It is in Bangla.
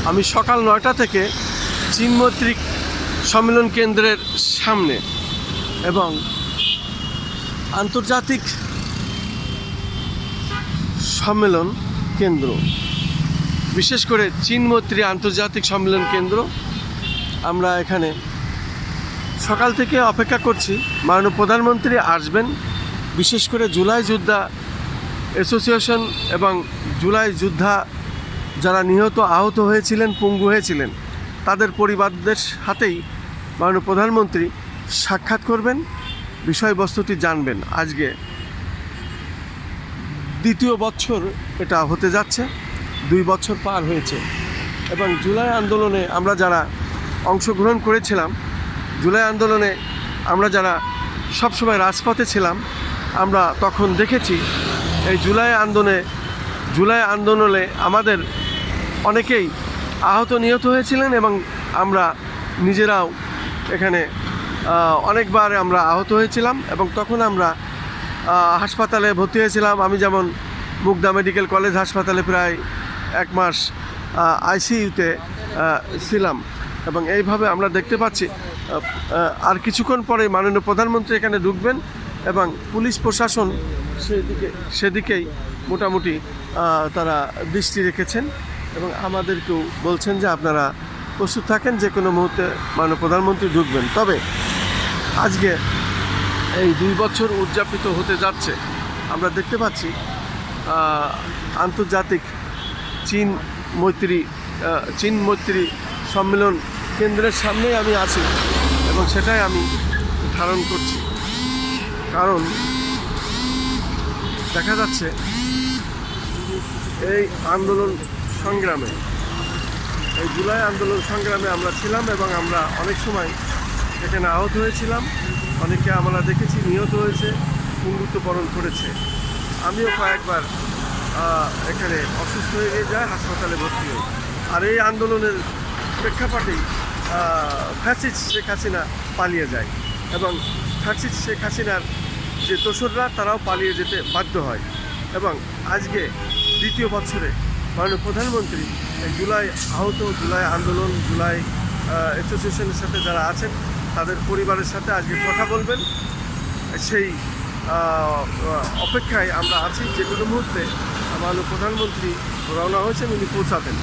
আমি সকাল 9টা থেকে চীন মৈত্রী সম্মেলন কেন্দ্রের সামনে এবং আন্তর্জাতিক সম্মেলন কেন্দ্র, বিশেষ করে চীন মৈত্রী আন্তর্জাতিক সম্মেলন কেন্দ্র, আমরা এখানে সকাল থেকে অপেক্ষা করছি। মাননীয় প্রধানমন্ত্রী আসবেন। বিশেষ করে জুলাই যোদ্ধা অ্যাসোসিয়েশন এবং জুলাই যোদ্ধা যারা নিহত আহত হয়েছিলেন, পঙ্গু হয়েছিলেন, তাদের পরিবারদের সাথেই মাননীয় প্রধানমন্ত্রী সাক্ষাৎ করবেন, বিষয়বস্তুটি জানবেন। আজকে 2য় বছর এটা হতে যাচ্ছে, 2 বছর পার হয়েছে এবং জুলাই আন্দোলনে আমরা যারা অংশগ্রহণ করেছিলাম, জুলাই আন্দোলনে আমরা যারা সবসময় রাজপথে ছিলাম, আমরা তখন দেখেছি এই জুলাই আন্দোলনে আমাদের অনেকেই আহত নিহত হয়েছিলেন এবং আমরা নিজেরাও এখানে অনেকবার আমরা আহত হয়েছিলাম এবং তখন আমরা হাসপাতালে ভর্তি হয়েছিলাম। আমি যেমন মুগদা মেডিকেল কলেজ হাসপাতালে প্রায় 1 মাস আইসিইউতে ছিলাম এবং এইভাবে আমরা দেখতে পাচ্ছি আর কিছুক্ষণ পরে মাননীয় প্রধানমন্ত্রী এখানে ঢুকবেন এবং পুলিশ প্রশাসন সেদিকেই মোটামুটি তারা দৃষ্টি রেখেছেন এবং আমাদেরকেও বলছেন যে আপনারা প্রস্তুত থাকেন, যে কোনো মুহূর্তে মাননীয় প্রধানমন্ত্রী ঢুকবেন। তবে আজকে এই 2 বছর উদযাপিত হতে যাচ্ছে। আমরা দেখতে পাচ্ছি আন্তর্জাতিক চীন মৈত্রী সম্মেলন কেন্দ্রের সামনেই আমি আছি এবং সেটাই আমি ধারণ করছি। কারণ দেখা যাচ্ছে এই আন্দোলন সংগ্রামে, এই জুলাই আন্দোলন সংগ্রামে আমরা ছিলাম এবং আমরা অনেক সময় এখানে আহত হয়েছিলাম। অনেকে আমরা দেখেছি নিহত হয়েছে, মৃত্যুবরণ করেছে। আমিও কয়েকবার এখানে অসুস্থ হয়ে যায়, হাসপাতালে ভর্তি হই। আর এই আন্দোলনের প্রেক্ষাপটেই ফ্যাসিস্ট শেখ হাসিনা পালিয়ে যায় এবং ফ্যাসিস্ট শেখ হাসিনার যে দোসররা তারাও পালিয়ে যেতে বাধ্য হয় এবং আজকে 2য় বছরে মাননীয় প্রধানমন্ত্রী জুলাই আন্দোলন, জুলাই অ্যাসোসিয়েশনের সাথে যারা আছেন তাদের পরিবারের সাথে আজকে কথা বলবেন। সেই অপেক্ষায় আমরা আছি। যে কোনো মুহূর্তে মাননীয় প্রধানমন্ত্রী রওনা হয়েছেন, উনি পৌঁছাতেন।